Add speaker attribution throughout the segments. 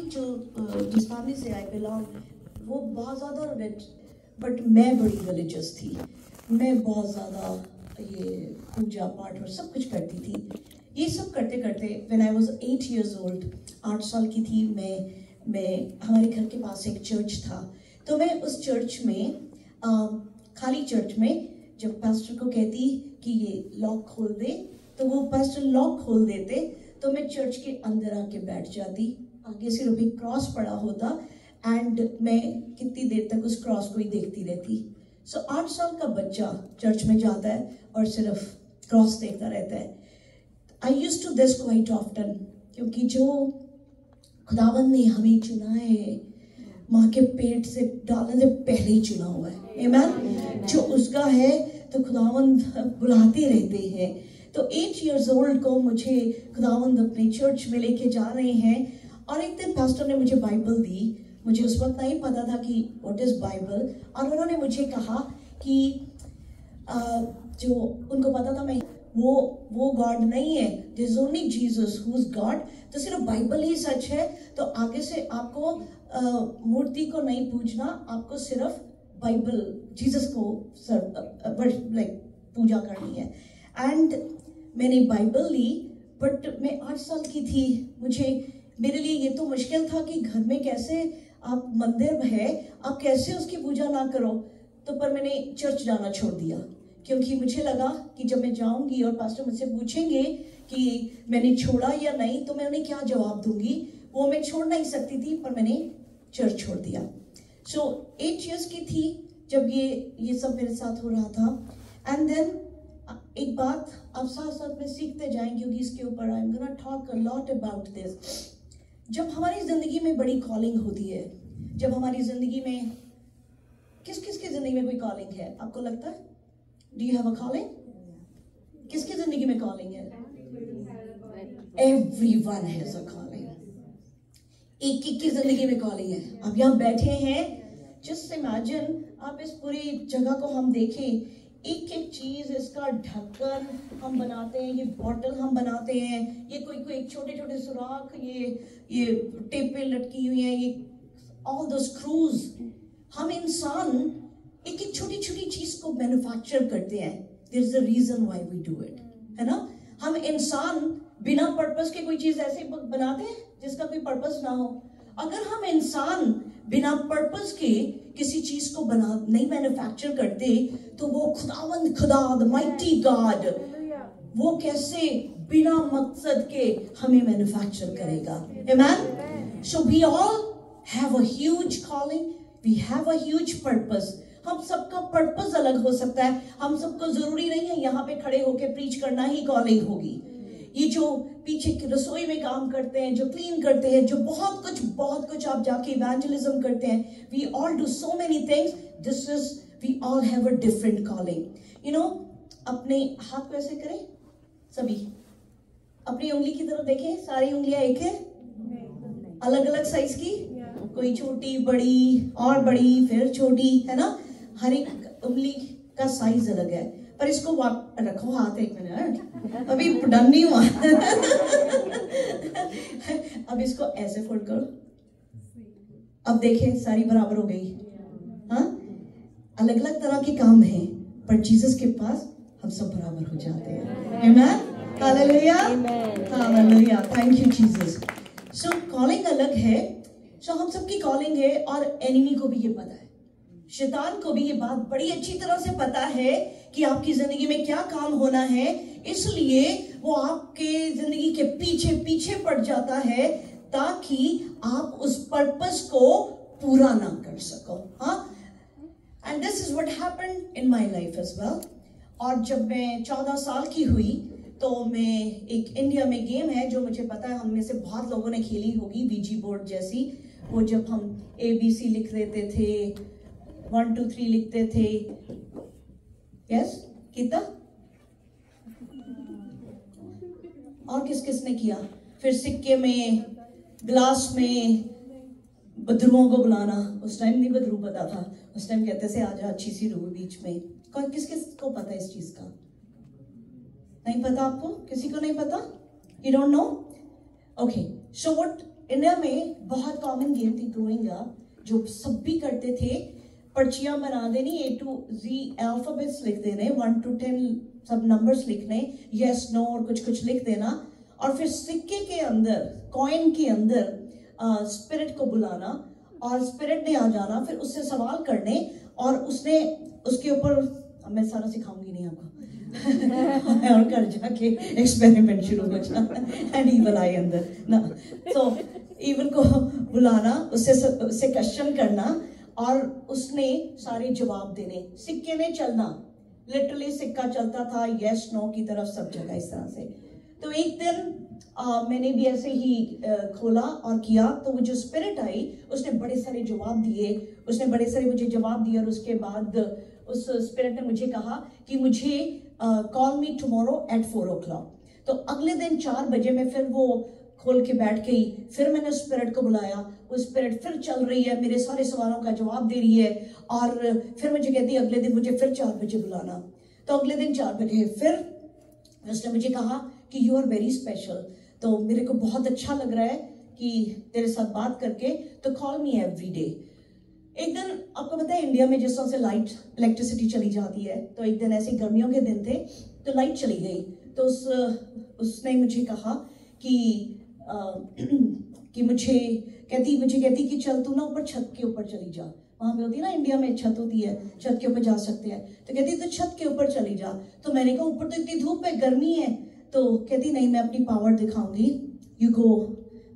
Speaker 1: जो जिस फैमिली से आई बिलोंग, वो बहुत ज़्यादा रिच, बट मैं बड़ी रिलीजियस थी। मैं बहुत ज़्यादा ये पूजा पाठ और सब कुछ करती थी। ये सब करते करते when I was 8 years old, 8 साल की थी मैं हमारे घर के पास एक चर्च था, तो मैं उस चर्च में खाली चर्च में जब पास्टर को कहती कि ये लॉक खोल दे, तो वो पास्टर लॉक खोल देते, तो मैं चर्च के अंदर आके बैठ जाती। आगे सिर्फ एक क्रॉस पड़ा होता एंड मैं कितनी देर तक उस क्रॉस को ही देखती रहती। सो 8 साल का बच्चा चर्च में जाता है और सिर्फ क्रॉस देखता रहता है। I used to this quite often, क्योंकि जो खुदावन ने हमें चुना है, माँ के पेट से डालने से पहले ही चुना हुआ है। आमीन। जो उसका है तो खुदावन बुलाते रहते हैं। तो 8 years old को मुझे खुदावंद अपने चर्च में लेके जा रहे हैं, और एक दिन पास्टर ने मुझे बाइबल दी। मुझे उस वक्त नहीं पता था कि व्हाट इज बाइबल, और उन्होंने मुझे कहा कि जो उनको पता था मैं वो गॉड नहीं है, there is only Jesus who is God, तो सिर्फ बाइबल ही सच है। तो आगे से आपको मूर्ति को नहीं पूजना, आपको सिर्फ बाइबल जीसस को लाइक पूजा करनी है। एंड मैंने बाइबल ली, बट मैं 8 साल की थी। मेरे लिए ये तो मुश्किल था कि घर में कैसे आप मंदिर है, आप कैसे उसकी पूजा ना करो। तो पर मैंने चर्च जाना छोड़ दिया, क्योंकि मुझे लगा कि जब मैं जाऊंगी और पास्टर मुझसे पूछेंगे कि मैंने छोड़ा या नहीं, तो मैं उन्हें क्या जवाब दूंगी। वो मैं छोड़ नहीं सकती थी, पर मैंने चर्च छोड़ दिया। सो 8 years की थी जब ये सब मेरे साथ हो रहा था। एंड देन एक बात आप साथ साथ में सीखते जाएंगे, क्योंकि इसके ऊपर I am gonna talk a lot about this. जब हमारी जिंदगी में बड़ी कॉलिंग होती है, जब हमारी जिंदगी में किस की जिंदगी में कोई कॉलिंग है, आपको लगता है? Do you have a calling? किसकी जिंदगी में कॉलिंग है? Everyone has a calling. एक की जिंदगी में कॉलिंग है। आप यहाँ बैठे हैं, जस्ट इमेजिन, आप इस पूरी जगह को हम देखें, एक चीज, इसका ढक्कन हम बनाते हैं, ये बॉटल हम बनाते हैं, ये कोई एक छोटे छोटे सुराख, ये टेपें लटकी हुई हैं, ये ऑल द स्क्रूज। हम इंसान एक छोटी छोटी चीज को मैन्युफैक्चर करते हैं। There is a reason why we do it, है ना। हम इंसान बिना पर्पस के कोई चीज ऐसे बनाते हैं जिसका कोई पर्पस ना हो। अगर हम इंसान बिना पर्पस के किसी चीज को नहीं मैन्युफैक्चर करते, तो वो खुदा द माइटी गॉड, वो कैसे बिना मकसद के हमें मैन्युफैक्चर करेगा। आमीन। So we all have a huge calling, we have a huge purpose. हम सबका पर्पस अलग हो सकता है। हम सबको जरूरी नहीं है यहाँ पे खड़े होके प्रीच करना ही कॉलिंग होगी। ये जो पीछे की रसोई में काम करते हैं, जो क्लीन करते हैं, जो बहुत कुछ आप जाके इवेंजलिज्म करते हैं, we all do so many things. This is, we all have a different calling. You know, अपने हाथ को ऐसे करें, सभी अपनी उंगली की तरफ देखें। सारी उंगलियां एक है, अलग अलग साइज की, कोई छोटी, बड़ी, और बड़ी, फिर छोटी, है ना। हर एक उंगली का साइज अलग है। पर इसको रखो हाथ, 1 मिनट, अभी डन नहीं हुआ। अब इसको ऐसे फोल्ड करो। अब देखें, सारी बराबर हो गई। हाँ, अलग अलग तरह के काम हैं, पर जीसस के पास हम सब बराबर हो जाते हैं। आमीन। Hallelujah, hallelujah, thank you Jesus. So calling अलग है। सो हम सबकी कॉलिंग है, और एनिमी को भी ये पता है, शैतान को भी ये बात बड़ी अच्छी तरह से पता है कि आपकी जिंदगी में क्या काम होना है। इसलिए वो आपके जिंदगी के पीछे पीछे पड़ जाता है, ताकि आप उस पर्पस को पूरा ना कर सको। हाँ, and this is what happened in my life as well. और जब मैं 14 साल की हुई, तो मैं एक इंडिया में गेम है जो मुझे पता है हम में से बहुत लोगों ने खेली होगी, वीजी बोर्ड जैसी। वो जब हम ABC लिख देते थे, 1 2 3 लिखते थे। यस, कितना? और किसने किया? फिर सिक्के में, ग्लास में बदरुओं को बुलाना। उस टाइम नहीं बदरू पता था, उस टाइम कहते थे आजा अच्छी सी रू बीच में। किस को पता है इस चीज का? नहीं पता आपको? किसी को नहीं पता? You don't know? Okay, so India में बहुत कॉमन गेम थी ग्रोइंग अप, जो सब भी करते थे। पर्चियां बना देनी, A to Z अल्फाबेट्स लिख देने, 1 to 10 सब नंबर्स लिखने, यस नो और कुछ कुछ लिख देना, और फिर सिक्के के अंदर, कॉइन के अंदर स्पिरिट को बुलाना, और स्पिरिट ने आ जाना, फिर उससे सवाल करने, और उसने उसके ऊपर, मैं सारा सिखाऊंगी नहीं आपको और कर जाके एक्सपेरिमेंट शुरू हो जाना एंड ईवल आई अंदर ना, तो ईवल को बुलाना, उससे क्वेश्चन करना, और उसने सारे जवाब देने, सिक्के ने चलना, लिटरली सिक्का चलता था यस नो की तरफ सब जगह इस तरह से। तो एक दिन मैंने भी ऐसे ही खोला और किया, तो वो जो स्पिरिट आई उसने बड़े सारे जवाब दिए, उसने बड़े सारे मुझे जवाब दिए, और उसके बाद उस स्पिरिट ने मुझे कहा कि मुझे call me tomorrow at 4 o'clock। तो अगले दिन 4 बजे मैं फिर वो खोल के बैठ गई, फिर मैंने स्पिरिट को बुलाया, वो स्पिरिट फिर चल रही है, मेरे सारे सवालों का जवाब दे रही है, और फिर मुझे कहती है अगले दिन मुझे फिर 4 बजे बुलाना। तो अगले दिन 4 बजे फिर उसने मुझे कहा कि यू आर वेरी स्पेशल, तो मेरे को बहुत अच्छा लग रहा है कि तेरे साथ बात करके, तो कॉल मी एवरी डे। एक दिन आपको पता है इंडिया में जिस तरह से लाइट इलेक्ट्रिसिटी चली जाती है, तो एक दिन ऐसे गर्मियों के दिन थे, तो लाइट चली गई, तो उसने मुझे कहा कि मुझे कहती कि चल तू ना ऊपर छत के ऊपर चली जा, वहां पे होती है ना इंडिया में छत होती है, छत के ऊपर जा सकते हैं, तो कहती तो छत के ऊपर चली जा। तो मैंने कहा ऊपर तो इतनी धूप है, गर्मी है, तो कहती नहीं मैं अपनी पावर दिखाऊंगी, you go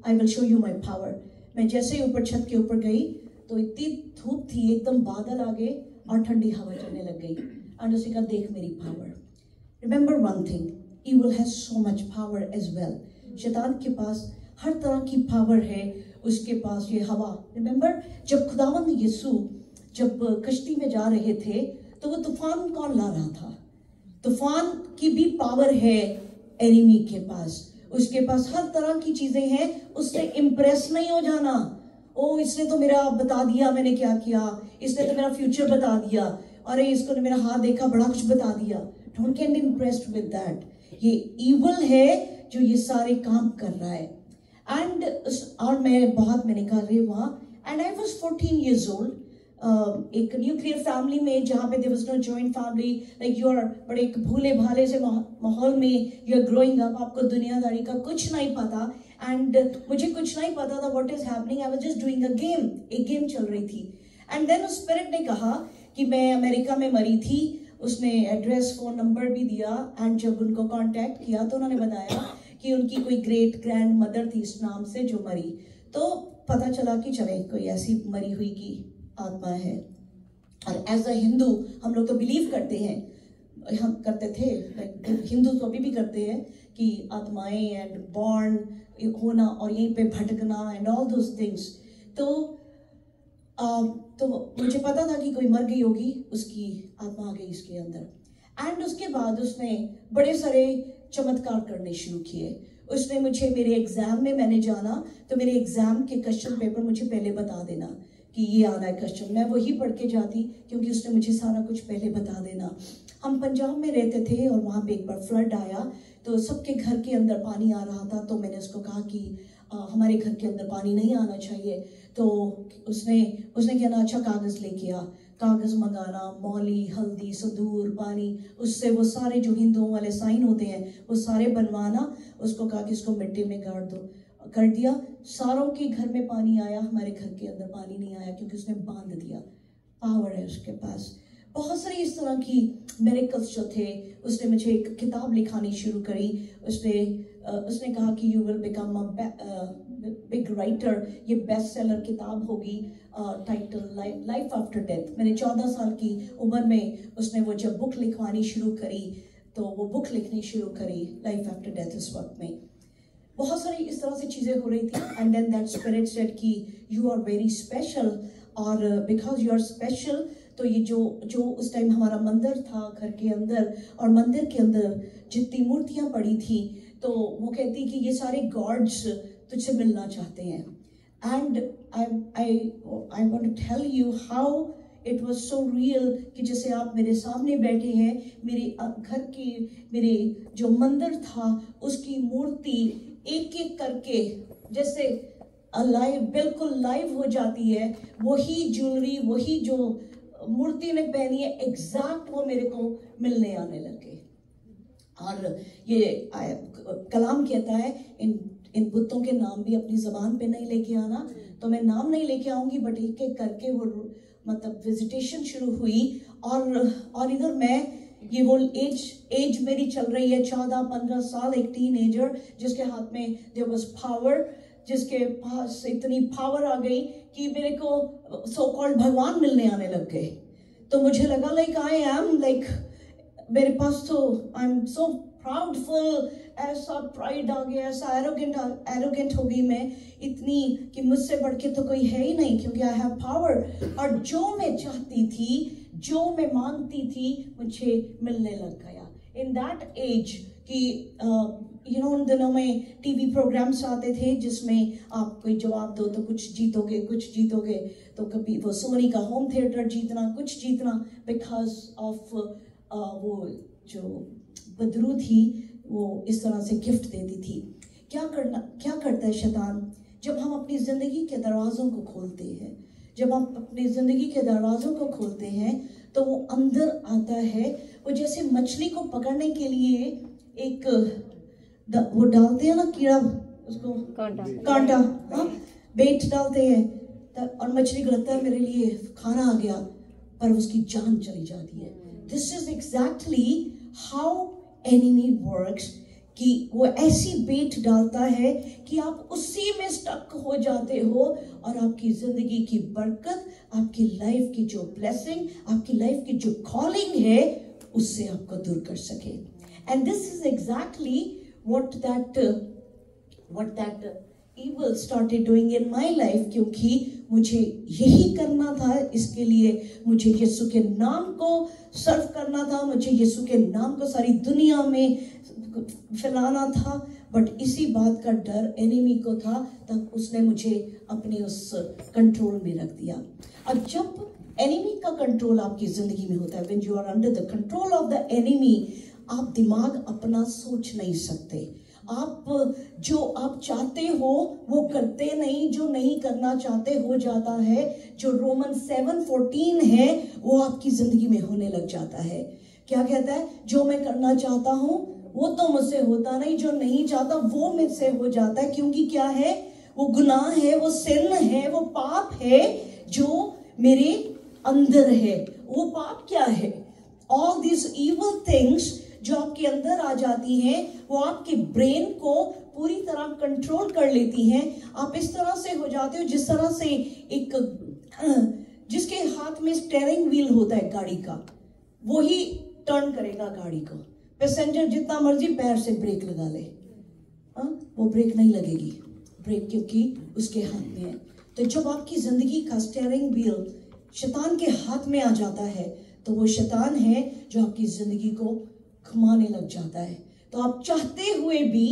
Speaker 1: I will show you my power. मैं जैसे ही ऊपर छत के ऊपर गई तो इतनी धूप थी, एकदम बादल आ गए और ठंडी हवा चलने लग गई, एंड उसी का देख मेरी power. Remember one thing, evil has so much power as well। शैतान के पास हर तरह की पावर है, उसके पास ये हवा। रिमेंबर जब खुदावंद यीशु जब कश्ती में जा रहे थे, तो वो तूफान कौन ला रहा था? तूफान की भी पावर है एनिमी के पास, उसके पास हर तरह की चीजें हैं, उससे इम्प्रेस नहीं हो जाना। ओ इसने तो मेरा बता दिया मैंने क्या किया, इसने तो मेरा फ्यूचर बता दिया, अरे इसको ने मेरा हाथ देखा बड़ा कुछ बता दिया। Don't get impressed with that. ये इवल है जो ये सारे काम कर रहा है। एंड और मैंने कहा रे वाह। And I was 14 years old, एक न्यूक्लियर फैमिली में जहाँ पे there was no joint family, like you are बड़े एक भूले भाले से माहौल में यू आर ग्रोइंग अप, आपको दुनियादारी का कुछ नहीं पता, एंड मुझे कुछ नहीं पता था what is happening. I was just doing a game, एक गेम चल रही थी। एंड देन उस स्पिरिट ने कहा कि मैं अमेरिका में मरी थी, उसने एड्रेस फोन नंबर भी दिया, एंड जब उनको कांटेक्ट किया तो उन्होंने बताया कि उनकी कोई ग्रेट ग्रैंड मदर थी इस नाम से जो मरी। तो पता चला कि चले कोई ऐसी मरी हुई की आत्मा है। और एज अ हिंदू हम लोग तो बिलीव करते हैं, हम करते थे, हिंदू तो अभी भी करते हैं कि आत्माएं एंड बॉर्न होना और यहीं पे भटकना एंड ऑल दोस थिंग्स। तो मुझे पता था कि कोई मर गई होगी, उसकी आत्मा आ गई इसके अंदर। एंड उसके बाद उसने बड़े सारे चमत्कार करने शुरू किए। उसने मुझे मेरे एग्जाम में मैंने जाना तो मेरे एग्जाम के क्वेश्चन पेपर मुझे पहले बता देना कि ये आना है क्वेश्चन, मैं वही पढ़ के जाती क्योंकि उसने मुझे सारा कुछ पहले बता देना। हम पंजाब में रहते थे और वहाँ पे एक बार फ्लड आया तो सबके घर के अंदर पानी आ रहा था। तो मैंने उसको कहा कि हमारे घर के अंदर पानी नहीं आना चाहिए। तो उसने कहना अच्छा कागज़ लेके आ, कागज़ मंगाना, मौली, हल्दी, सदूर, पानी, उससे वो सारे जो हिंदुओं वाले साइन होते हैं वो सारे बनवाना। उसको कहा कि इसको मिट्टी में गाड़ दो, कर दिया। सारों के घर में पानी आया, हमारे घर के अंदर पानी नहीं आया क्योंकि उसने बांध दिया। पावर है उसके पास। बहुत सारी इस तरह की मिरेकल्स जो थे। उसने मुझे एक किताब लिखानी शुरू करी। उसने कहा कि you will become a big writer, ये बेस्ट सेलर किताब होगी, टाइटल लाइफ आफ्टर डेथ। मैंने 14 साल की उम्र में उसने वो जब बुक लिखवानी शुरू करी तो वो बुक लिखनी शुरू करी लाइफ आफ्टर डेथ। उस वक्त में बहुत सारी इस तरह से चीज़ें हो रही थी। And then that spirit said कि यू आर वेरी स्पेशल, और बिकॉज यू आर स्पेशल तो ये जो उस टाइम हमारा मंदिर था घर के अंदर, और मंदिर के अंदर जितनी मूर्तियाँ पड़ी थी तो वो कहती कि ये सारे गॉड्स तुझसे मिलना चाहते हैं। And I want to tell you how it was so real कि जैसे आप मेरे सामने बैठे हैं, मेरे घर की मेरे जो मंदिर था उसकी मूर्ति एक एक करके जैसे लाइव, बिल्कुल लाइव हो जाती है। वही ज्वेलरी, वही जो मूर्ति ने पहनी है, एग्जैक्ट वो मेरे को मिलने आने लगे। और ये कलाम कहता है इन बुतों के नाम भी अपनी जबान पे नहीं लेके आना। तो मैं नाम नहीं लेके आऊंगी, बट एक एक करके वो मतलब विजिटेशन शुरू हुई। और इधर मैं, ये वो एज मेरी चल रही है 14-15 साल, एक टीनेजर जिसके हाथ में देयर वाज पावर, जिसके पास इतनी पावर आ गई कि मेरे को सो कॉल्ड भगवान मिलने आने लग गए। तो मुझे लगा लाइक आई एम लाइक, मेरे पास तो आई एम सो प्राउडफुल, ऐसा प्राइड आ गया, ऐसा एरोगेंट हो गई मैं इतनी कि मुझसे बढ़ के तो कोई है ही नहीं, क्योंकि आई हैव पावर। और जो मैं चाहती थी, जो मैं मांगती थी, मुझे मिलने लग गया। इन दैट एज कि उन दिनों में टीवी प्रोग्राम्स आते थे जिसमें आप कोई जवाब दो तो कुछ जीतोगे। तो कभी वो सोनी का होम थिएटर जीतना, कुछ जीतना, बिकॉज ऑफ वो जो बदरू थी वो इस तरह से गिफ्ट देती थी। क्या करता है शैतान? जब हम अपनी जिंदगी के दरवाजों को खोलते हैं, जब हम अपनी जिंदगी के दरवाजों को खोलते हैं, तो वो अंदर आता है। वो जैसे मछली को पकड़ने के लिए एक वो डालते हैं ना कीड़ा, उसको कांटा, हाँ, बेट डालते हैं, और मछली को लगता है मेरे लिए खाना आ गया, पर उसकी जान चली जाती है। This is exactly how enemy works, कि वो ऐसी बेट डालता है कि आप उसी में स्टक हो जाते हो, और आपकी जिंदगी की बरकत, आपकी लाइफ की जो ब्लेसिंग, आपकी लाइफ की जो कॉलिंग है, उससे आपको दूर कर सके। And this is exactly what that evil started doing in my life, क्योंकि मुझे यही करना था। इसके लिए मुझे यीशु के नाम को सर्व करना था, मुझे यीशु के नाम को सारी दुनिया में फैलाना था। बट इसी बात का डर एनिमी को था, तब उसने मुझे अपने उस कंट्रोल में रख दिया। अब जब एनिमी का कंट्रोल आपकी जिंदगी में होता है, when you are under the control of the enemy, आप दिमाग अपना सोच नहीं सकते। आप जो आप चाहते हो वो करते नहीं, जो नहीं करना चाहते हो जाता है। जो रोमन 7:14 है वो आपकी जिंदगी में होने लग जाता है। क्या कहता है? जो मैं करना चाहता हूं वो तो मुझसे होता नहीं, जो नहीं चाहता वो मुझसे हो जाता है। क्योंकि क्या है? वो गुनाह है, वो सिन है, वो पाप है जो मेरे अंदर है। वो पाप क्या है? ऑल दिस इविल थिंग्स जो आपके अंदर आ जाती हैं, वो आपके ब्रेन को पूरी तरह कंट्रोल कर लेती हैं। आप इस तरह से हो जाते हो जिस तरह से एक जिसके हाथ में स्टीयरिंग व्हील होता है गाड़ी का, वो ही टर्न करेगा गाड़ी को। पैसेंजर जितना मर्जी पैर से ब्रेक लगा ले, वो ब्रेक नहीं लगेगी, ब्रेक क्योंकि उसके हाथ में है। तो जब आपकी जिंदगी का स्टीयरिंग व्हील शैतान के हाथ में आ जाता है, तो वो शैतान है जो आपकी जिंदगी को घुमाने लग जाता है। तो आप चाहते हुए भी,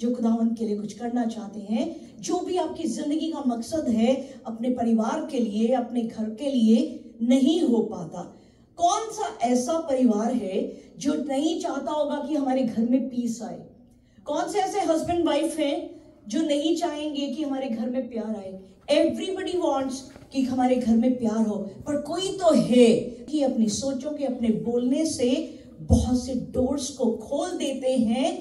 Speaker 1: जो खुदावंद के लिए कुछ करना चाहते हैं, जो भी आपकी जिंदगी का मकसद है, अपने परिवार के लिए, अपने घर के लिए, नहीं हो पाता। कौन सा ऐसा परिवार है जो नहीं चाहता होगा कि हमारे घर में पीस आए? कौन से ऐसे हस्बैंड वाइफ हैं जो नहीं चाहेंगे कि हमारे घर में प्यार आए? एवरीबडी वांट्स कि हमारे घर में प्यार हो, पर कोई तो है कि अपनी सोचों के, अपने बोलने से बहुत से डोर्स को खोल देते हैं,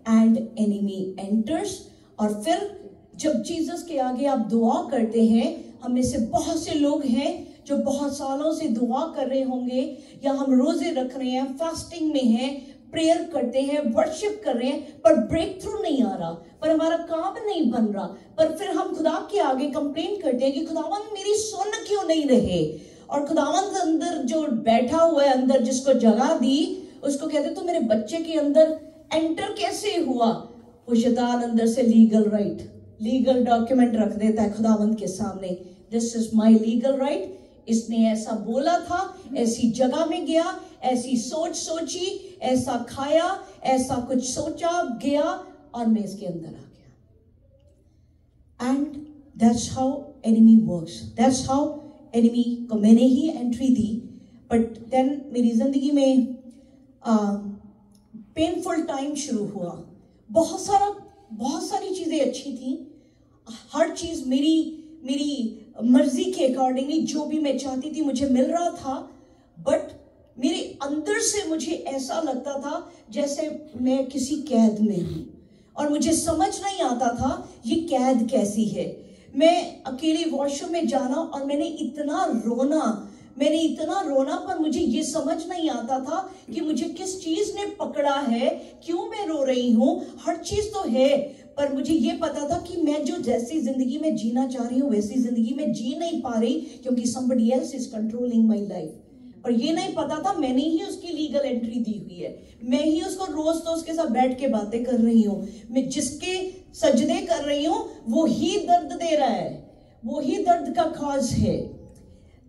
Speaker 1: एंड एनिमी एंटर्स। और फिर जब जीसस के आगे आप दुआ करते हैं, हम में से बहुत से लोग हैं जो बहुत सालों से दुआ कर रहे होंगे, या हम रोजे रख रहे हैं, फास्टिंग में हैं, प्रेयर करते हैं, वर्शिप कर रहे हैं, पर ब्रेक थ्रू नहीं आ रहा, पर हमारा काम नहीं बन रहा। पर फिर हम खुदा के आगे कंप्लेन करते हैं कि खुदावंद मेरी सुन क्यों नहीं रहे। और खुदावंद अंदर जो बैठा हुआ है, अंदर जिसको जगह दी, उसको कहते तो मेरे बच्चे के अंदर एंटर कैसे हुआ? वो शैतान अंदर से लीगल डॉक्यूमेंट रख देता है खुदावंद के सामने। This is my legal right, इसने ऐसा बोला था, ऐसी जगह में गया, ऐसी सोच सोची, ऐसा खाया, ऐसा कुछ सोचा, गया, और मैं इसके अंदर आ गया। And that's how enemy works, that's how enemy को मैंने ही एंट्री दी। बट देन मेरी जिंदगी में पेनफुल टाइम शुरू हुआ। बहुत सारी चीजें अच्छी थी। हर चीज मेरी मर्जी के अकॉर्डिंगली जो भी मैं चाहती थी मुझे मिल रहा था, बट मेरे अंदर से मुझे ऐसा लगता था जैसे मैं किसी कैद में हूं, और मुझे समझ नहीं आता था ये कैद कैसी है। मैं अकेले वॉशरूम में जाना, और मैंने इतना रोना, पर मुझे ये समझ नहीं आता था कि मुझे किस चीज ने पकड़ा है, क्यों मैं रो रही हूं। हर चीज तो है, पर मुझे ये पता था कि मैं जो जैसी जिंदगी में जीना चाह रही हूँ वैसी जिंदगी में जी नहीं पा रही, क्योंकि somebody else is controlling my life। पर ये नहीं पता था मैंने ही उसकी लीगल एंट्री दी हुई है, मैं ही उसको रोज तो उसके साथ बैठ के बातें कर रही हूँ, मैं जिसके सजदे कर रही हूँ वो ही दर्द दे रहा है, वो ही दर्द का कॉज है।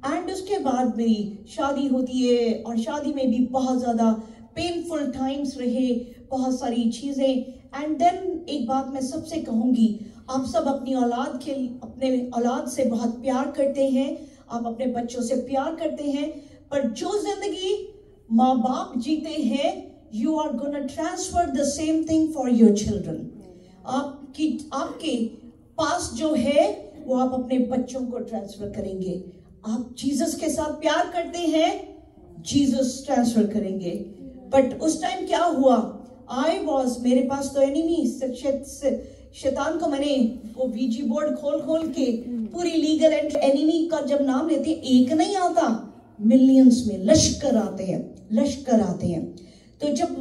Speaker 1: एंड उसके बाद मेरी शादी होती है, और शादी में भी बहुत ज्यादा पेनफुल टाइम्स रहे, बहुत सारी चीजें। एंड देन एक बात मैं सबसे कहूंगी, आप सब अपनी अपने औलाद से बहुत प्यार करते हैं, आप अपने बच्चों से प्यार करते हैं, पर जो जिंदगी माँ बाप जीते हैं, you are gonna transfer the same thing for your children. आपके पास जो है वो आप अपने बच्चों को ट्रांसफर करेंगे। आप जीसस के साथ प्यार करते हैं, जीसस ट्रांसफर करेंगे। बट उस टाइम क्या हुआ, मेरे पास तो एनिमी, शैतान को मैंने वो वीजी बोर्ड खोल के पूरी लीगल एनिमी का जब नाम लेते हैं, एक नहीं आता, मिलियंस में लश्कर आते हैं। तो जब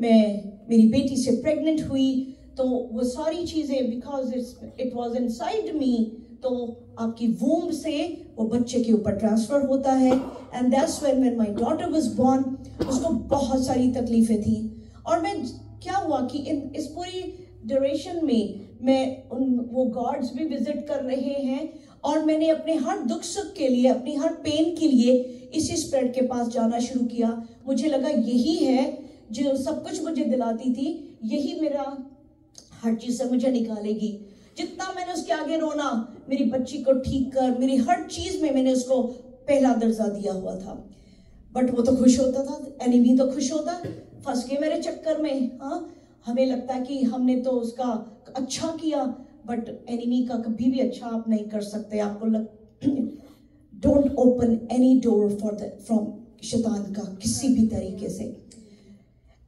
Speaker 1: मेरी बेटी से प्रेग्नेंट हुई, तो वो सारी चीजें, because it was inside me, तो आपकी वूम्ब से वो बच्चे के ऊपर ट्रांसफर होता है। And that's when my daughter was born, उसको बहुत सारी तकलीफें थी। और मैं क्या हुआ कि इस पूरी ड्यूरेशन में वो गॉड्स भी विजिट कर रहे हैं, और मैंने अपने हर दुख सुख के लिए, अपनी हर पेन के लिए इसी स्पिरिट के पास जाना शुरू किया। मुझे लगा यही है जो सब कुछ मुझे दिलाती थी, यही मेरा हर चीज से मुझे निकालेगी। जितना मैंने उसके आगे रोना, मेरी बच्ची को ठीक कर, मेरी हर चीज में मैंने उसको पहला दर्जा दिया हुआ था। बट वो तो खुश होता था, एनिमी तो खुश होता, फंस गए मेरे चक्कर में। हाँ, हमें लगता है कि हमने तो उसका अच्छा किया, बट एनिमी का कभी भी अच्छा आप नहीं कर सकते। आपको don't open any door from शैतान का किसी भी तरीके से।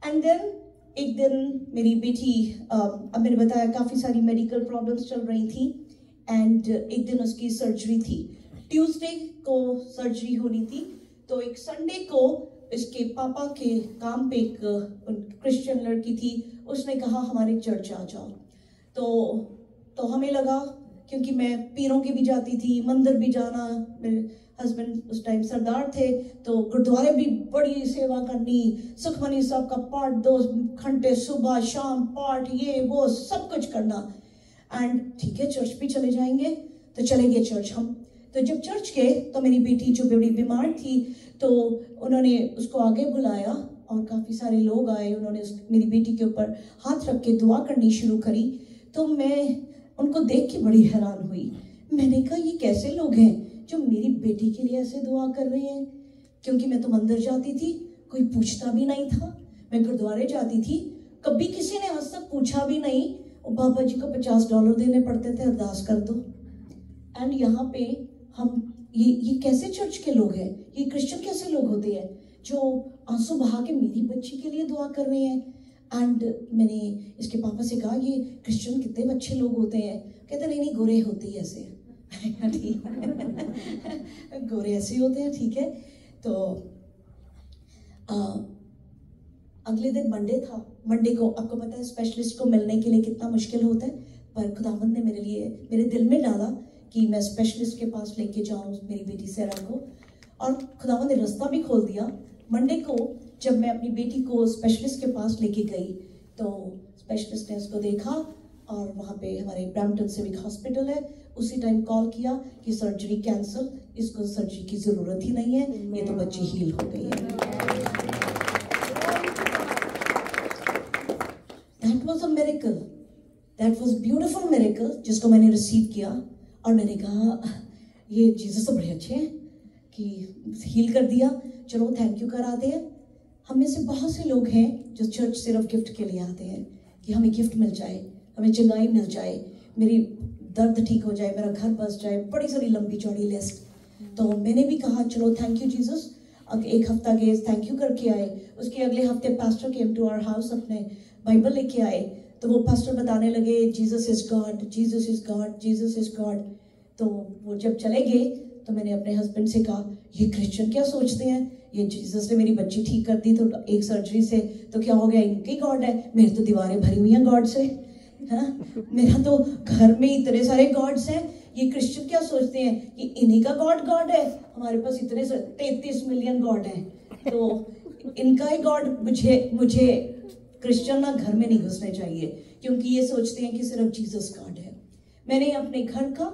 Speaker 1: एंड देन एक दिन मेरी बेटी, अब मैंने बताया काफी सारी मेडिकल प्रॉब्लम्स चल रही थी, एंड एक दिन उसकी सर्जरी थी। ट्यूसडे को सर्जरी होनी थी, तो एक संडे को इसके पापा के काम पे एक क्रिश्चियन लड़की थी, उसने कहा हमारे चर्च आ जाओ। तो हमें लगा, क्योंकि मैं पीरों के भी जाती थी, मंदिर भी जाना, मेरे हस्बैंड उस टाइम सरदार थे, तो गुरुद्वारे भी बड़ी सेवा करनी, सुखमनी साहब का पाठ 2 घंटे सुबह शाम पाठ, ये वो सब कुछ करना। एंड ठीक है, चर्च भी चले जाएंगे, तो चले गए चर्च हम। तो जब चर्च गए तो मेरी बेटी जो बड़ी बीमार थी, तो उन्होंने उसको आगे बुलाया, और काफ़ी सारे लोग आए, उन्होंने मेरी बेटी के ऊपर हाथ रख के दुआ करनी शुरू करी। तो मैं उनको देख के बड़ी हैरान हुई। मैंने कहा ये कैसे लोग हैं जो मेरी बेटी के लिए ऐसे दुआ कर रहे हैं, क्योंकि मैं तो मंदिर जाती थी, कोई पूछता भी नहीं था। मैं गुरुद्वारे जाती थी, कभी किसी ने आज तक पूछा भी नहीं। और बाबा जी को $50 देने पड़ते थे, अरदास कर दो। एंड यहाँ पे हम ये कैसे चर्च के लोग हैं, ये क्रिश्चियन कैसे लोग होते हैं जो आंसू बहा के मेरी बच्ची के लिए दुआ कर रहे हैं। एंड मैंने इसके पापा से कहा ये क्रिश्चियन कितने अच्छे लोग होते हैं। कहते नहीं गोरे होते ही ऐसे ठीक है गोरे ऐसे होते हैं, ठीक है। तो अगले दिन मंडे था। मंडे को आपको पता है स्पेशलिस्ट को मिलने के लिए कितना मुश्किल होता है, पर खुदावंद ने मेरे दिल में डाला कि मैं स्पेशलिस्ट के पास लेके जाऊं मेरी बेटी सेरा को, और खुदावंद ने रास्ता भी खोल दिया। मंडे को जब मैं अपनी बेटी को स्पेशलिस्ट के पास लेके गई, तो स्पेशलिस्ट ने उसको देखा, और वहाँ पे हमारे ब्रैम्पटन सिविक हॉस्पिटल है, उसी टाइम कॉल किया कि सर्जरी कैंसिल, इसको सर्जरी की ज़रूरत ही नहीं है, ये तो बच्ची हील हो गई है। That was a miracle, that was beautiful miracle, जिसको मैंने रिसीव किया। और मैंने कहा ये जीसस तो बड़े अच्छे हैं कि हील कर दिया, चलो थैंक यू कराते हैं। हम में से बहुत से लोग हैं जो चर्च सिर्फ गिफ्ट के लिए आते हैं कि हमें गिफ्ट मिल जाए, हमें चंगाई मिल जाए। मेरी दर्द ठीक हो जाए, मेरा घर बस जाए, बड़ी सारी लंबी चौड़ी लिस्ट। तो मैंने भी कहा चलो थैंक यू जीसस। एक हफ्ता गए, थैंक यू करके आए। उसके अगले हफ्ते pastor came to our house, अपने बाइबल लेके आए। तो वो पास्टर बताने लगे Jesus is God, Jesus is God, Jesus is God. तो वो जब चले गए तो मैंने अपने हस्बैंड से कहा ये क्रिश्चियन क्या सोचते हैं, ये जीसस ने मेरी बच्ची ठीक कर दी तो एक सर्जरी से, तो क्या हो गया, इनकी गॉड है। मेरी तो दीवारें भरी हुई हैं गॉड से, हाँ, मेरा तो घर में इतने सारे गॉड्स हैं। ये क्रिश्चियन क्या सोचते हैं कि इन्हीं का गॉड गॉड है, हमारे पास इतने 33 मिलियन गॉड हैं, तो इनका ही गॉड। मुझे क्रिश्चियन ना घर में नहीं घुसने चाहिए, क्योंकि ये सोचते हैं कि सिर्फ जीसस गॉड है। मैंने अपने घर का,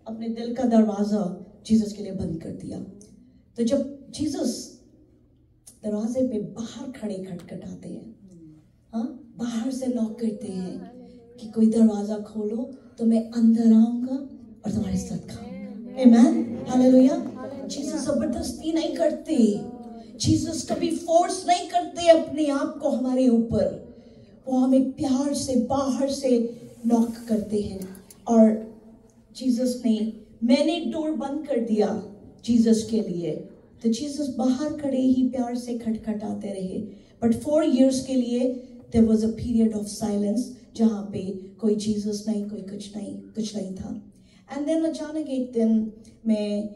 Speaker 1: अपने दिल का दरवाजा जीसस के लिए बंद कर दिया। तो जब जीसस दरवाजे पे बाहर खड़े खटखटाते हैं, हाँ, बाहर से नॉक करते हैं कि कोई दरवाजा खोलो तो मैं अंदर आऊंगा और तुम्हारे साथ खाऊंगा। आमेन, हालेलुया। जीसस जबरदस्ती नहीं करते, जीसस कभी फोर्स नहीं करते अपने आप को हमारे ऊपर। वो हमें प्यार से बाहर से नॉक करते हैं। और जीसस ने, मैंने डोर बंद कर दिया जीसस के लिए, तो जीसस बाहर खड़े ही प्यार से खटखटाते रहे। बट 4 years के लिए there was a period of silence, जहाँ पे कोई जीसस नहीं, कोई कुछ नहीं था। एंड देन अचानक एक दिन मैं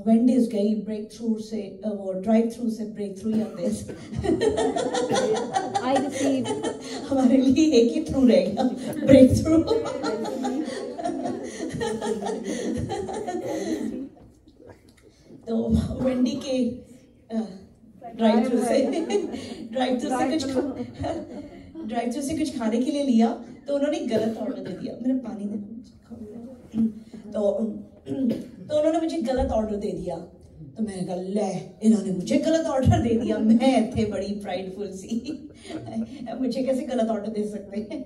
Speaker 1: वेंडीज गई, ब्रेक थ्रू से, वो ड्राइव थ्रू से ब्रेक थ्रू आते हमारे लिए एक ही थ्रू रहेगा, ब्रेक थ्रू। तो वेंडी के ड्राइव थ्रू से कुछ खाने के लिए लिया, तो उन्होंने गलत ऑर्डर दे दिया। मैंने पानी देना, तो उन्होंने मुझे गलत ऑर्डर दे दिया। तो मैंने कहा ले, इन्होंने मुझे गलत ऑर्डर दे दिया। मैं थे बड़ी प्राइडफुल सी, मुझे कैसे गलत ऑर्डर दे सकते हैं।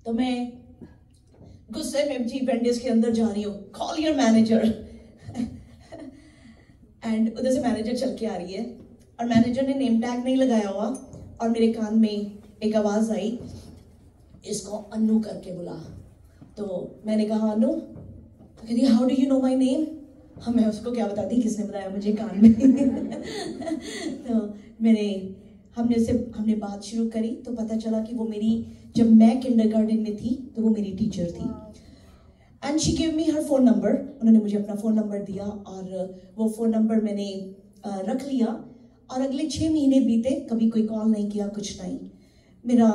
Speaker 1: तो मैं गुस्से में जी वेंडीज के अंदर जा रही हूँ, कॉल योर मैनेजर। एंड उधर से मैनेजर चल के आ रही है, और मैनेजर ने नेम टैग नहीं लगाया हुआ, और मेरे कान में एक आवाज आई, इसको अन्नू करके बुला। तो मैंने कहा अन्नू, तो कहती how do you know my name. हाँ, मैं उसको क्या बताती किसने बताया मुझे कान में। तो हमने बात शुरू करी, तो पता चला कि वो मेरी, जब मैं किंडरगार्टन में थी तो वो मेरी टीचर थी। And she give me her phone number, उन्होंने मुझे अपना फ़ोन नंबर दिया, और वो फ़ोन नंबर मैंने रख लिया। और अगले 6 महीने बीते, कभी कोई कॉल नहीं किया, कुछ नहीं। मेरा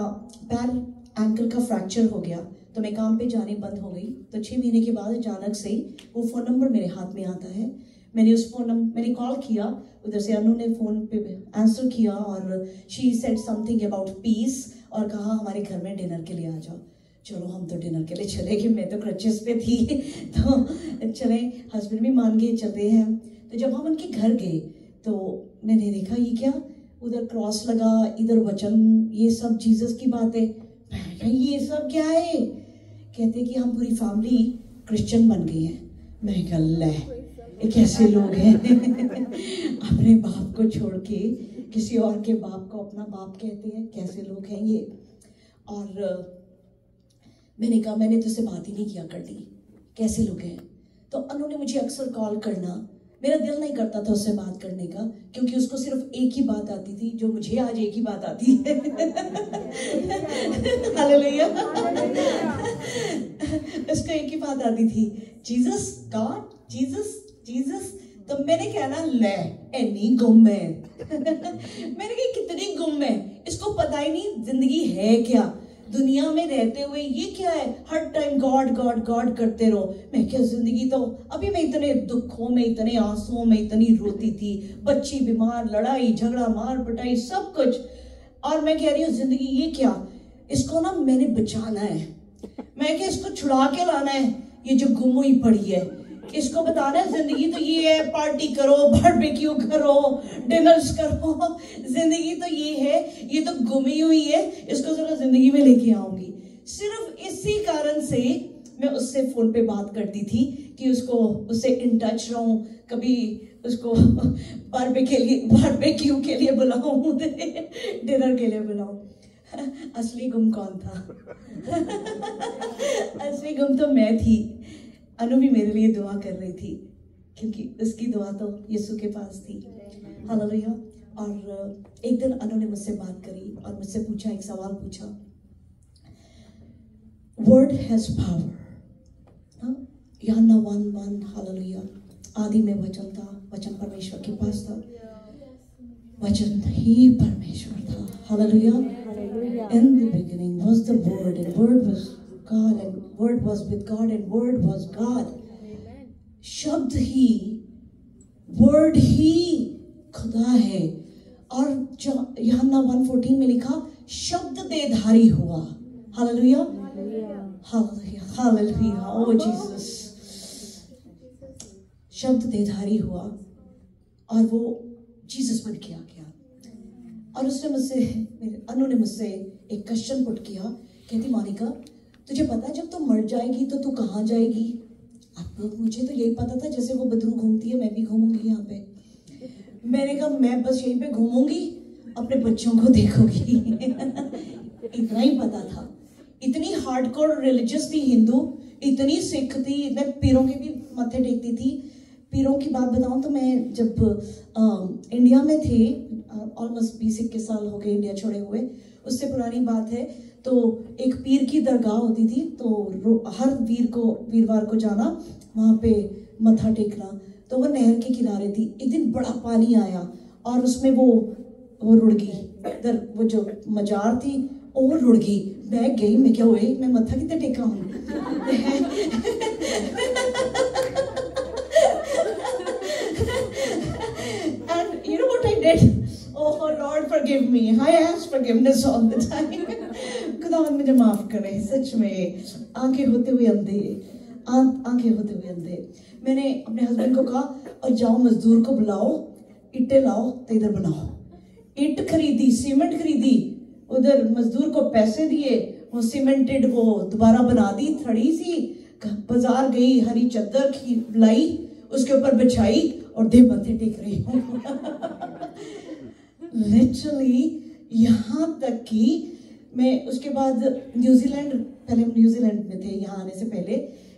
Speaker 1: पैर, एंकल का फ्रैक्चर हो गया, तो मैं काम पे जाने बंद हो गई। तो 6 महीने के बाद अचानक से वो फ़ोन नंबर मेरे हाथ में आता है। मैंने कॉल किया, उधर से अनु ने फ़ोन पे आंसर किया, और she said something about piece, और कहा हमारे घर में डिनर के लिए आ जाओ। चलो हम तो डिनर के लिए चले गए, मैं तो क्रचेस पे थी, तो चले, हस्बैंड भी मान गए, चलते हैं। तो जब हम उनके घर गए तो मैंने देखा ये क्या, उधर क्रॉस लगा, इधर वचन, ये सब जीसस की बातें। ये सब क्या है? कहते कि हम पूरी फैमिली क्रिश्चियन बन गई है। मैं कहा ले, ये कैसे लोग हैं? अपने बाप को छोड़ के किसी और के बाप को अपना बाप कहते हैं, कैसे लोग हैं ये? और मैंने कहा मैंने तुझसे बात ही नहीं किया कर दी, कैसे लोग हैं? तो अनु ने मुझे अक्सर कॉल करना, मेरा दिल नहीं करता था उससे बात करने का, क्योंकि उसको सिर्फ एक ही बात आती थी जो मुझे आज एक ही बात आती है। हालेलुया। उसको एक ही बात आती थी, जीसस गॉड, जीसस जीसस। तो मैंने कहना ले, एनी गुम है। मैंने कहा कितनी गुम है, इसको पता ही नहीं जिंदगी है क्या, दुनिया में रहते हुए ये क्या है, हर टाइम गॉड गॉड गॉड करते रहो। मैं क्या जिंदगी तो, अभी मैं इतने दुखों में, इतने आंसुओं में इतनी रोती थी, बच्ची बीमार, लड़ाई झगड़ा, मार पिटाई, सब कुछ। और मैं कह रही हूँ जिंदगी ये क्या, इसको ना मैंने बचाना है, मैं क्या इसको छुड़ा के लाना है, ये जो गुम हुई पड़ी है, इसको बताना है जिंदगी तो ये है, पार्टी करो, बारबेक्यू करो, डिनर्स करो, जिंदगी तो ये है, ये तो गुमी हुई है, इसको जरा जिंदगी में लेके आऊंगी। सिर्फ इसी कारण से मैं उससे फोन पे बात करती थी कि उससे इन टच रहूं, कभी उसको बारबेक्यू के लिए बुलाऊं, डिनर के लिए बुलाऊं। असली गुम कौन था? असली गुम तो मैं थी। अनु भी मेरे लिए दुआ कर रही थी क्योंकि उसकी दुआ तो यीशु के पास थी। हालेलुया। और एक दिन अनु ने मुझसे बात करी और मुझसे पूछा, एक सवाल पूछा, वर्ड हैज पावर। यूहन्ना 1:1, हालेलुया। आदि में वचन था, वचन परमेश्वर के पास था, वचन ही परमेश्वर था। Hallelujah. In the beginning was the word, and word was God, and word was with God, and word was God. शब्द ही, वर्ड ही खुदा है। और जो यूहन्ना 1:14 में लिखा, शब्द देहधारी हुआ। Hallelujah, hallelujah, hallelujah. Oh Jesus, शब्द देहधारी हुआ और वो जीसस बन के आ गया। और उसने मुझसे, अनु ने मुझसे एक क्वेश्चन पुट किया, कहती मोनिका, तुझे पता है जब तू मर जाएगी तो तू कहाँ जाएगी? अब मुझे तो यही पता था, जैसे वो बदरू घूमती है मैं भी घूमूंगी यहाँ पे। मैंने कहा मैं बस यहीं पे घूमूंगी, अपने बच्चों को देखूंगी। इतना ही पता था। इतनी हार्डकोर रिलीजियस थी हिंदू, इतनी सिख थी, इतने पीरों के भी मत्थे टेकती थी। पीरों की बात बताऊं तो मैं जब इंडिया में थे, ऑलमोस्ट 20-21 साल हो गए इंडिया छोड़े हुए, उससे पुरानी बात है, तो एक पीर की दरगाह होती थी, तो हर वीरवार को जाना, वहाँ पे मत्था टेकना। तो वो नहर के किनारे थी। एक दिन बड़ा पानी आया और उसमें वो रुड़ गई, वो जो मजार थी वो रुड़ गई। मैं गई, मैं क्या हुए, मैं मत्था कितने टेका हूँ। And you know what I did? Oh Lord, forgive me. I ask forgiveness all the time. खुदावंद मुझे माफ करे। सच में आंखें होते हुए अंधे, आंखें होते हुए अंधे। मैंने अपने हस्बैंड को कहा, और जाओ मजदूर को बुलाओ, ईंटें लाओ तो इधर बनाओ। ईंट खरीदी, सीमेंट खरीदी, उधर मजदूर को पैसे दिए, वो सीमेंटेड वो दोबारा बना दी। थड़ी सी बाजार गई, हरी चादर लाई, उसके ऊपर बिछाई और दे मत्थे टेक रही हूँ। लिटरली यहाँ तक कि मैं उसके बाद न्यूजीलैंड, पहले हम न्यूजीलैंड में थे, यहाँ आने से पहले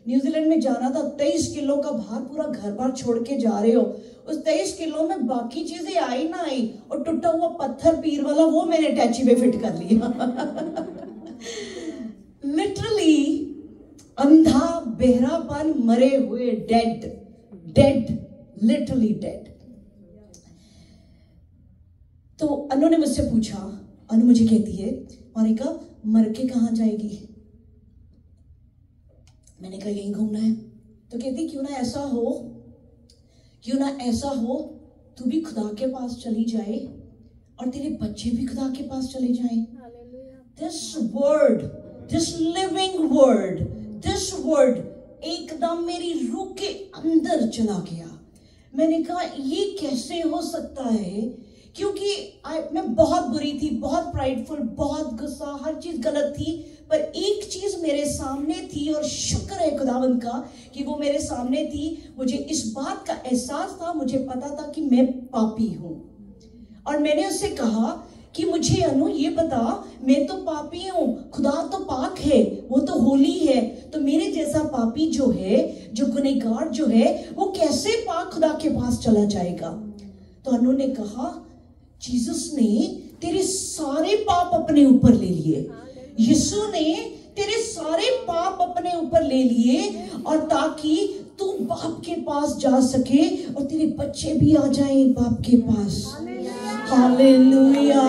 Speaker 1: न्यूजीलैंड में जाना था। 23 किलो का भार, पूरा घर बार छोड़ के जा रहे हो। उस 23 किलो में बाकी चीजें आई ना आई, और टूटा हुआ पत्थर पीर वाला वो मैंने अटैची पे फिट कर लिया। लिटरली अंधा, बहरापन, मरे हुए, डेड, लिटरली डेड। तो अनु ने मुझसे पूछा, अनु मुझे कहती है, मोनिका मर के कहाँ जाएगी? मैंने कहा यहीं घूमना है। तो कहती क्यों ना ऐसा हो तू भी खुदा के पास चली जाए और तेरे बच्चे भी खुदा के पास चले जाएं। This word, this living word, this word एकदम मेरी रूह के अंदर चला गया। मैंने कहा ये कैसे हो सकता है, क्योंकि मैं बहुत बुरी थी, बहुत प्राइडफुल, बहुत गुस्सा, हर चीज गलत थी, पर एक चीज मेरे सामने थी और शुक्र है खुदावंद का कि वो मेरे सामने थी। मुझे इस बात का एहसास था, मुझे पता था कि मैं पापी हूं। और मैंने उससे कहा कि मुझे अनु ये बता, मैं तो पापी हूं, खुदा तो पाक है, वो तो होली है, तो मेरे जैसा पापी जो है, जो गुनहगार जो है, वो कैसे पाक खुदा के पास चला जाएगा? तो अनु ने कहा जीसस ने तेरे सारे पाप अपने ऊपर ले लिए, यीशु ने तेरे सारे पाप अपने ऊपर ले लिए, और ताकि तू बाप के पास जा सके और तेरे बच्चे भी आ जाएं बाप के पास। Hallelujah,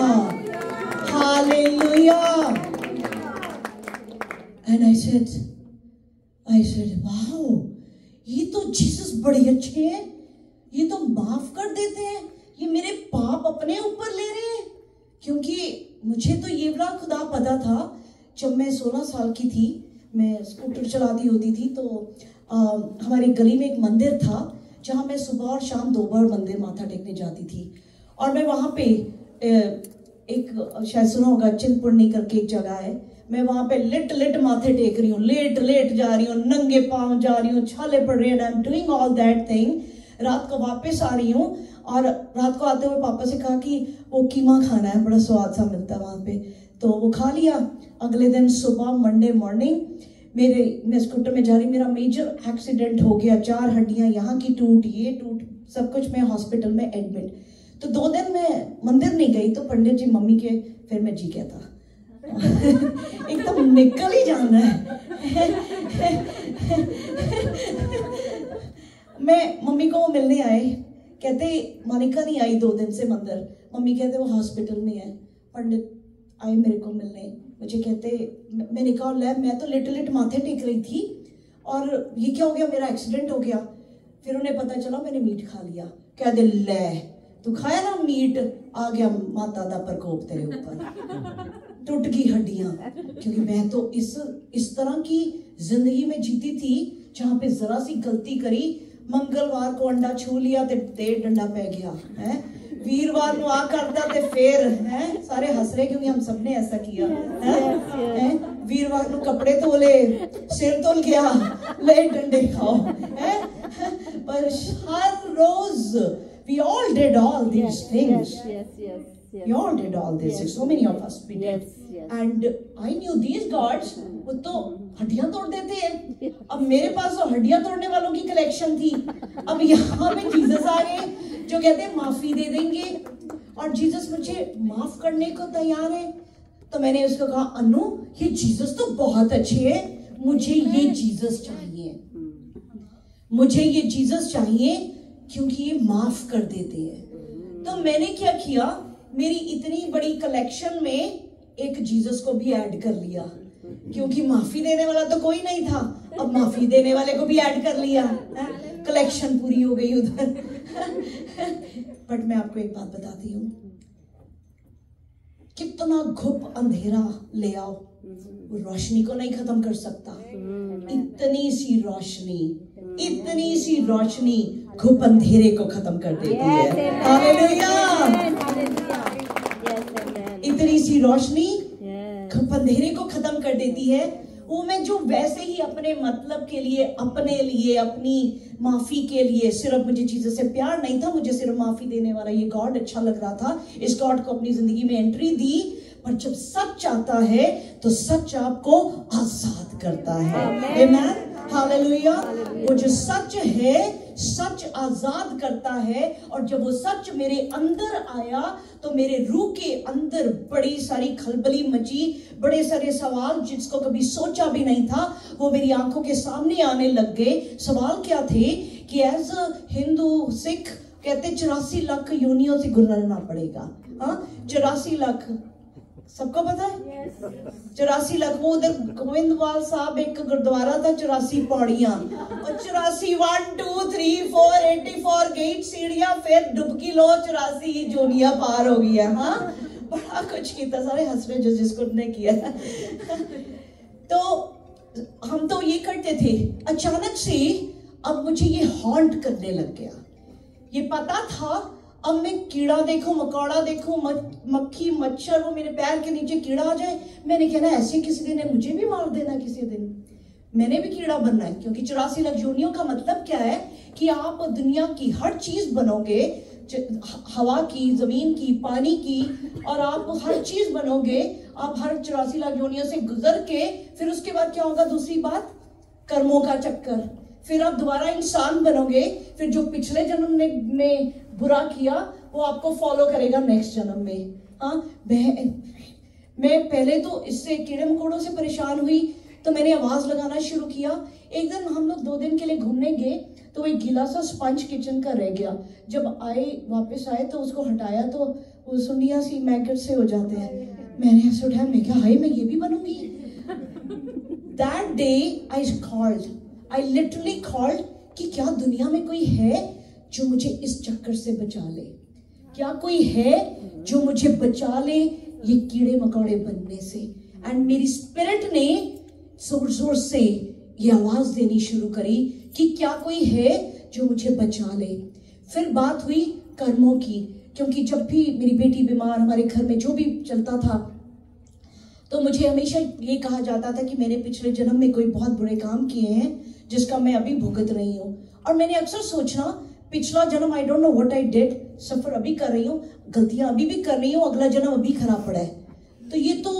Speaker 1: hallelujah. And I said wow, ये तो जीसस बड़े अच्छे हैं, ये तो माफ कर देते हैं, ये मेरे पाप अपने ऊपर ले रहे हैं। क्योंकि मुझे तो ये बड़ा खुदा पता था। जब मैं 16 साल की थी, मैं स्कूटर चलाती होती थी, तो हमारी गली में एक मंदिर था जहाँ मैं सुबह और शाम 2 बार मंदिर माथा टेकने जाती थी। और मैं वहाँ पे एक, शायद सुना होगा, चिंतपूर्णी करके एक जगह है, मैं वहाँ पे लेट माथे टेक रही हूँ, लेट जा रही हूँ, नंगे पाँव जा रही हूँ, छाले पड़ रही है, I am doing all that thing. रात को वापस आ रही हूँ, और रात को आते हुए पापा से कहा कि वो कीमा खाना है, बड़ा स्वाद सा मिलता है वहाँ पे। तो वो खा लिया। अगले दिन सुबह मंडे मॉर्निंग मैं स्कूटर में जा रही, मेरा मेजर एक्सीडेंट हो गया, 4 हड्डियां यहाँ की टूट, ये टूट, सब कुछ, मैं हॉस्पिटल में एडमिट। तो 2 दिन मैं मंदिर नहीं गई। तो पंडित जी मम्मी के, फिर मैं जी क्या था एकदम निकल ही जाना है मैं मम्मी को मिलने आए, कहते मोनिका नहीं आई 2 दिन से मंदिर। मम्मी कहते वो हॉस्पिटल में है। पंडित आए मेरे को मिलने, मुझे कहते, मैंने कहा ले, मैं तो लिट माथे टेक रही थी और ये क्या हो गया, मेरा एक्सीडेंट हो गया। फिर उन्हें पता चला मैंने मीट खा लिया। कह दे ले तू खाया ना मीट, आ गया माता दा प्रकोप तेरे ऊपर, टूट गई हड्डियां। क्योंकि मैं तो इस तरह की जिंदगी में जीती थी जहां पे जरा सी गलती करी, मंगलवार को अंडा छू लिया ते डंडा पै गया है, वीरवार को आ करता ते फिर है सारे हंस रहे क्योंकि हम सबने ऐसा किया है। वीरवार को कपड़े धोले, सिर धुल गया, ले डंडे खाओ है। पर हर रोज we all did all these things. We all did all this. So many of us we did. And I knew these gods, वो तो हड्डियां तोड़ देते हैं। अब मेरे पास तो हड्डियां तोड़ने वालों की कलेक्शन थी। अब यहाँ पे जीसस आ गए जो कहते हैं माफी दे देंगे, और जीसस मुझे माफ करने को तैयार है। तो मैंने उसको कहा अनु ये जीसस तो बहुत अच्छे है, मुझे ये जीसस चाहिए, मुझे ये जीसस चाहिए क्योंकि ये माफ कर देते हैं। तो मैंने क्या किया, मेरी इतनी बड़ी कलेक्शन में एक जीसस को भी ऐड कर लिया, क्योंकि माफी देने वाला तो कोई नहीं था, अब माफी देने वाले को भी ऐड कर लिया, कलेक्शन पूरी हो गई उधर। बट मैं आपको एक बात बताती हूँ, कितना घुप अंधेरा ले आओ वो रोशनी को नहीं खत्म कर सकता। इतनी सी रोशनी घुप अंधेरे को खत्म कर देती है। हालेलुया। इतनी सी रोशनी घुप अंधेरे को खत्म कर देती है। वो मैं जो वैसे ही अपने मतलब के लिए, अपने लिए, अपनी माफी के लिए, सिर्फ मुझे चीजों से प्यार नहीं था, मुझे सिर्फ माफी देने वाला ये गॉड अच्छा लग रहा था, इस गॉड को अपनी जिंदगी में एंट्री दी। पर जब सच आता है तो सच आपको आजाद करता है। आमीन, हालेलुया। वो जो सच है, सच आजाद करता है। और जब वो सच मेरे अंदर आया तो मेरे रूह के अंदर बड़ी सारी खलबली मची, बड़े सारे सवाल जिसको कभी सोचा भी नहीं था वो मेरी आंखों के सामने आने लग गए। सवाल क्या थे कि एज अ हिंदू सिख कहते 84 लाख योनियों से गुजरना पड़ेगा। हाँ, 84 लाख सबको पता है। 84 लाख, वो उधर गोविंदवाल साहब एक गुरुद्वारा था, 84 पौड़ियां और 84 1 2 3 4 84 गेट सीढ़ियां, फिर डुबकी लो 84 जोनिया पार हो गया। हाँ, बड़ा कुछ किया, सारे हंस रहे जो जिसको ने किया। तो हम तो ये करते थे, अचानक से अब मुझे ये हॉन्ट करने लग गया। ये पता था अब मैं कीड़ा देखूं, मकोड़ा देखूं, मक्खी मच्छर, वो मेरे पैर के नीचे कीड़ा आ जाए, मैंने कहना ऐसे किसी दिन है मुझे भी मार देना, किसी दिन मैंने भी कीड़ा बनना है। क्योंकि 84 लाख योनियों का मतलब क्या है कि आप दुनिया की हर चीज बनोगे, हवा की, जमीन की, पानी की, और आप हर चीज बनोगे। आप हर 84 लाख योनियों से गुजर के फिर उसके बाद क्या होगा, दूसरी बात कर्मों का चक्कर, फिर आप दोबारा इंसान बनोगे, फिर जो पिछले जन्म में बुरा किया वो आपको फॉलो करेगा नेक्स्ट जन्म में। हाँ, मैं पहले तो इससे कीड़े मकोड़ों से परेशान हुई, तो मैंने आवाज लगाना शुरू किया। एक दिन हम लोग 2 दिन के लिए घूमने गए, तो एक गीला सा स्पंज किचन का रह गया। जब वापस आए तो उसको हटाया तो वो सुंडिया सी मैगट से हो जाते हैं। मैंने ऐसे उठाया, मैं क्या हाय मैं ये भी बनूंगी। That day I literally called कि क्या दुनिया में कोई है जो मुझे इस चक्कर से बचा ले, क्या कोई है जो मुझे बचा ले ये कीड़े मकोड़े बनने से। एंड मेरी स्पिरिट ने जोर जोर से ये आवाज देनी शुरू करी कि क्या कोई है जो मुझे बचा ले। फिर बात हुई कर्मों की, क्योंकि जब भी मेरी बेटी बीमार, हमारे घर में जो भी चलता था, तो मुझे हमेशा ये कहा जाता था कि मैंने पिछले जन्म में कोई बहुत बुरे काम किए हैं जिसका मैं अभी भुगत रही हूँ। और मैंने अक्सर सोचना पिछला जन्म I don't know what I did, सफर अभी कर रही हूँ, गलतियां अभी भी कर रही हूँ, अगला जन्म अभी खराब पड़ा है। तो ये तो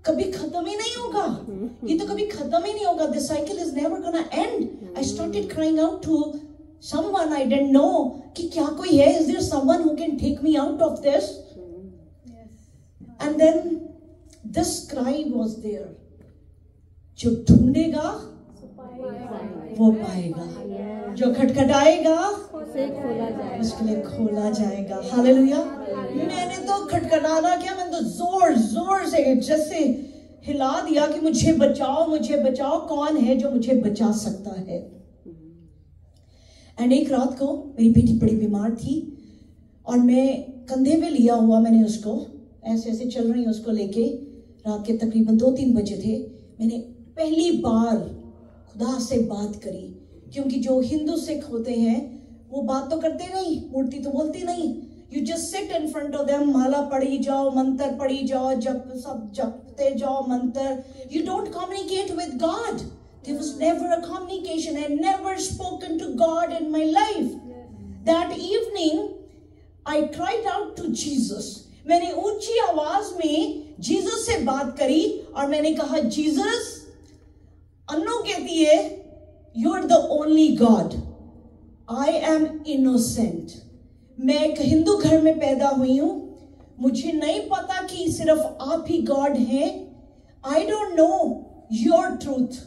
Speaker 1: कभी खत्म ही नहीं होगा, ये तो कभी खत्म ही नहीं होगा. The cycle is never gonna end. I started crying out to someone I didn't know कि क्या कोई है, is there someone who can take me out of this? And then this cry was there. जो ढूंढेगा वो पाएगा, जो खटखटाएगा उसके लिए खोला जाएगा. हालेलुया. मैंने तो खटखटाना क्या, मैंने तो जोर जोर से जैसे हिला दिया कि मुझे बचाओ, मुझे बचाओ, कौन है जो मुझे बचा सकता है. एंड एक रात को मेरी बेटी बड़ी बीमार थी और मैं कंधे पे लिया हुआ, मैंने उसको ऐसे ऐसे चल रही हूँ उसको लेके. रात के तकरीबन 2-3 बजे थे. मैंने पहली बार खुदा से बात करी, क्योंकि जो हिंदू सिख होते हैं वो बात तो करते नहीं, मूर्ति तो बोलती नहीं. You just sit in front of them, माला पढ़ी जाओ, मंत्र पढ़ी जाओ, जप सब जपते जाओ मंत्र. You don't communicate with God. There was never a communication. I never spoken to God in my life. That evening, I cried out to Jesus. मैंने ऊंची आवाज में जीसस से बात करी और मैंने कहा, जीसस, अन्नो कहती है, You are the only God. I am innocent. मैं एक हिंदू घर में पैदा हुई हूं. मुझे नहीं पता कि सिर्फ आप ही गॉड हैं. I don't know your truth.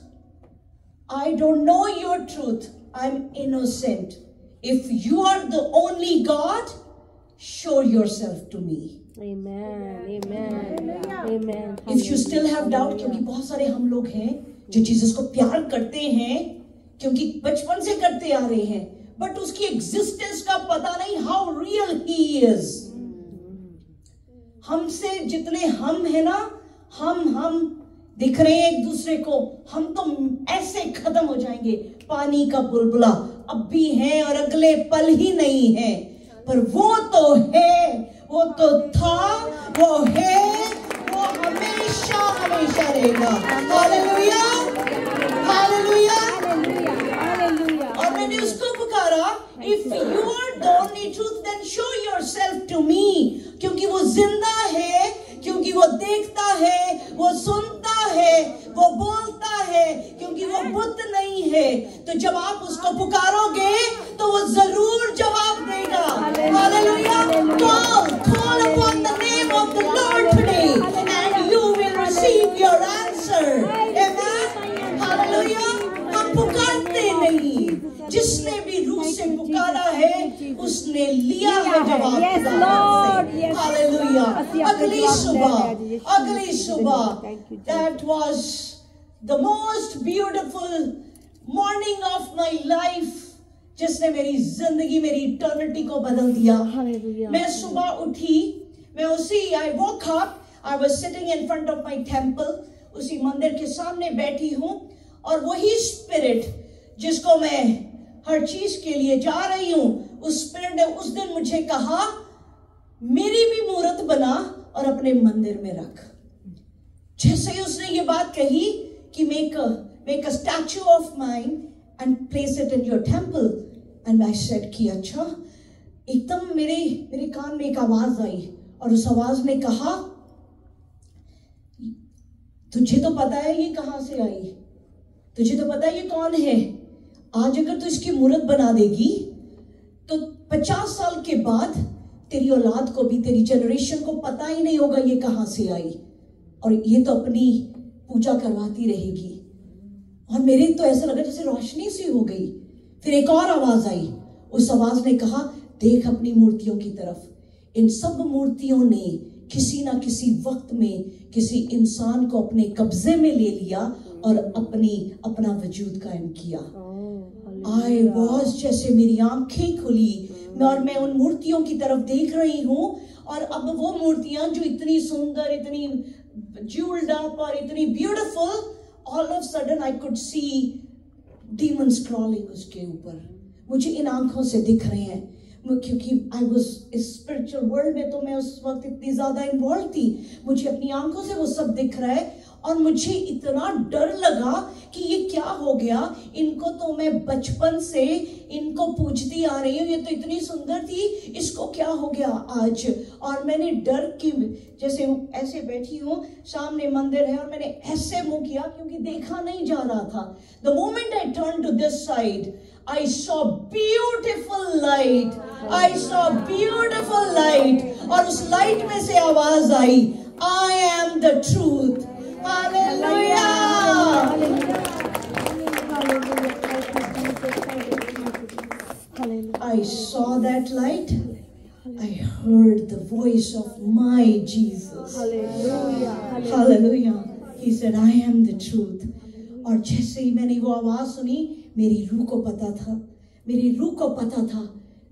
Speaker 1: I don't know your truth. I'm innocent. If you are the only God, show yourself to me.
Speaker 2: Amen. Amen. Amen.
Speaker 1: If you still have doubt, क्योंकि बहुत सारे हम लोग हैं जो Jesus को प्यार करते हैं, क्योंकि बचपन से करते आ रहे हैं, बट उसकी एग्जिस्टेंस का पता नहीं, हाउ रियल ही इज. हमसे जितने हम है ना, हम दिख रहे हैं एक दूसरे को, हम तो ऐसे खत्म हो जाएंगे. पानी का बुलबुला अब भी है और अगले पल ही नहीं है, पर वो तो है, वो तो था, वो है, वो हमेशा हमेशा रहेगा. Hallelujah, hallelujah. और मैंने उसको पुकारा, if you are the only truth then show yourself to me. क्योंकि वो जिंदा है, क्योंकि वो देखता है, वो सुनता है, वो बोलता है, क्योंकि वो बुत नहीं है. तो जब आप उसको पुकारोगे तो वो जरूर जवाब देगा. Hallelujah. Call upon the name of the Lord today and you will receive your answer. Amen. Hallelujah. हम पुकारते नहीं, जिसने भी रूह से पुकारा है उसने लिया है जवाब. हालेलुया. अगली सुबह that was the most beautiful morning of my life, जिसने मेरी जिंदगी, मेरी इटर्निटी को बदल दिया. मैं सुबह उठी, मैं उसी I woke up, I was sitting in front of my temple, उसी मंदिर के सामने बैठी हूँ, और वही स्पिरिट जिसको मैं हर चीज के लिए जा रही हूँ, उस स्पिरिट ने उस दिन मुझे कहा, मेरी भी मूर्त बना और अपने मंदिर में रख. जैसे ही उसने ये बात कही कि make a statue of mine and place it in your temple, and I said कि अच्छा. एकदम मेरे कान में एक आवाज आई और उस आवाज ने कहा, तुझे तो पता है ये कहां से आई, तुझे तो पता है ये कौन है. आज अगर तू इसकी मूर्त बना देगी तो 50 साल के बाद तेरी औलाद को भी, तेरी जनरेशन को पता ही नहीं होगा ये कहां से आई, और ये तो अपनी पूजा करवाती रहेगी. और मेरे तो ऐसा लगा जैसे रोशनी सी हो गई. फिर एक और आवाज आई, उस आवाज ने कहा, देख अपनी मूर्तियों की तरफ. इन सब मूर्तियों ने किसी ना किसी वक्त में किसी इंसान को अपने कब्जे में ले लिया और अपना वजूद कायम किया. आई वॉज, जैसे मेरी आंखें खुली और मैं उन मूर्तियों की तरफ देख रही हूं. और अब वो मूर्तियां जो इतनी सुंदर, इतनी ज्वेल्ड अप और इतनी beautiful, all of sudden I could see demons crawling उसके ऊपर. मुझे इन आंखों से दिख रहे हैं, क्योंकि आई वाज स्पिरिचुअल वर्ल्ड में, तो मैं उस वक्त इतनी ज्यादा इन्वॉल्व थी. मुझे अपनी आंखों से वो सब दिख रहा है. और मुझे इतना डर लगा कि ये क्या हो गया, इनको तो मैं बचपन से इनको पूजती आ रही हूँ, ये तो इतनी सुंदर थी, इसको क्या हो गया आज। और मैंने डर की, जैसे ऐसे बैठी हूँ, सामने मंदिर है और मैंने ऐसे मुंह किया क्योंकि देखा नहीं जा रहा था। The moment I turn to this side, I saw beautiful light. I saw beautiful light. और उस लाइट में से आवाज आई, I am the truth. Hallelujah. I saw that light. I heard the voice of my Jesus.
Speaker 2: Hallelujah.
Speaker 1: Hallelujah. He said, I am the truth. और जैसे ही मैंने वो आवाज सुनी, मेरी रूह को पता था, मेरी रूह को पता था,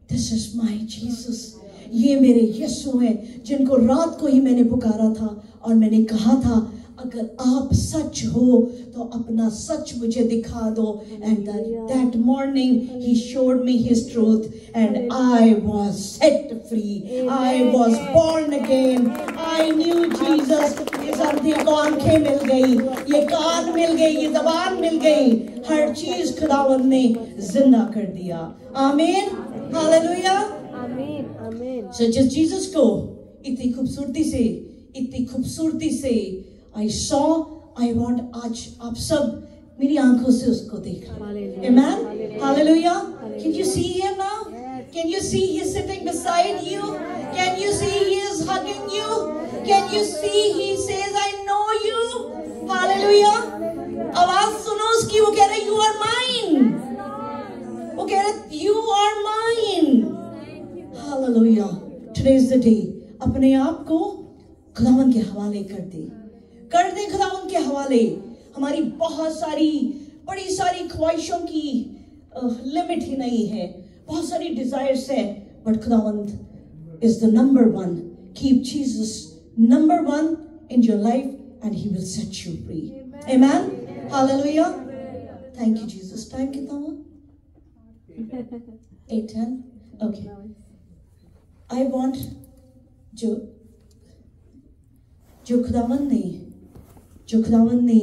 Speaker 1: दिस इज माई जीसस, ये मेरे यीशु हैं जिनको रात को ही मैंने पुकारा था। और मैंने कहा था, अगर आप सच हो तो अपना सच मुझे दिखा दो। And that morning he showed me his truth and I was set free, I was born again, I knew Jesus. ये सर्दी को आंखें मिल गई, ये कान मिल गई, ये जबान मिल गई, हर चीज खुदावंद ने जिंदा कर दिया। आमीन, हालेलुया,
Speaker 2: आमीन, आमीन।
Speaker 1: सो जिस जीसस को इतनी खूबसूरती से I saw, I want आज आप सब मेरी आंखों से उसको देख लें। Amen, hallelujah. Can you see him now? Can you see he is sitting beside you? Can you see he is hugging you? Can you see he says, I know you? Hallelujah. आवाज सुनो उसकी, वो कह रहा है you are mine. वो कह रहा है you are mine. Hallelujah. Today is the day. अपने आप को खुदावन के हवाले कर दे खुदावन के हवाले। हमारी बहुत सारी बड़ी सारी ख्वाहिशों की लिमिट ही नहीं है, बहुत सारी डिजायर्स है, बट खुदावंद is the number one. Keep Jesus number one in your life and he will set you free. Amen, hallelujah. Thank you Jesus. Time कितना हुआ? 8:10। ओके, आई वांट जो खुदावंद ने